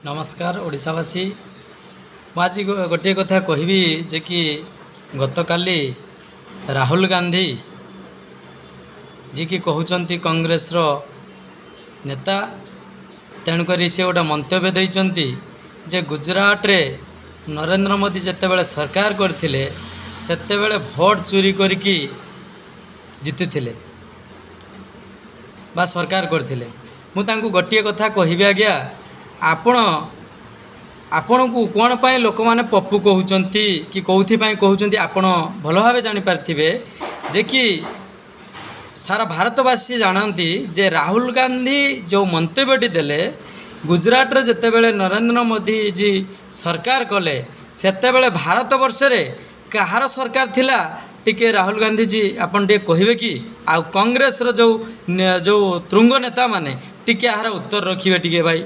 नमस्कार ओडिशावासी आज गोटे कथा कहबी जे कि गतकाली राहुल गांधी जी की कहते कांग्रेस रो नेता तेणुक से गोटे मंतव्य देइचंती जे गुजरात रे नरेंद्र मोदी जितेबाला सरकार करथिले सेतेबेले भोट चोरी करके जीति बा सरकार करथिले। मु तांको गोटे कथा कहबी आज्ञा आपण को कौन पाए लोक मैंने पप्पू कहते कि कौथिपाई कहते आपण भल भाव जानीपारे जे कि सारा भारतवासी जानती जे राहुल गांधी जो मंतव्यटी देले गुजरात रे जेतेबेले नरेंद्र मोदी जी सरकार कले सेतेबेले भारत वर्ष रे कहार सरकार थिला टिके राहुल गांधी जी आपन टे कहिबे कि आ कांग्रेस रो जो तुंग नेता माने टिके यार उत्तर रखिए टिके भाई।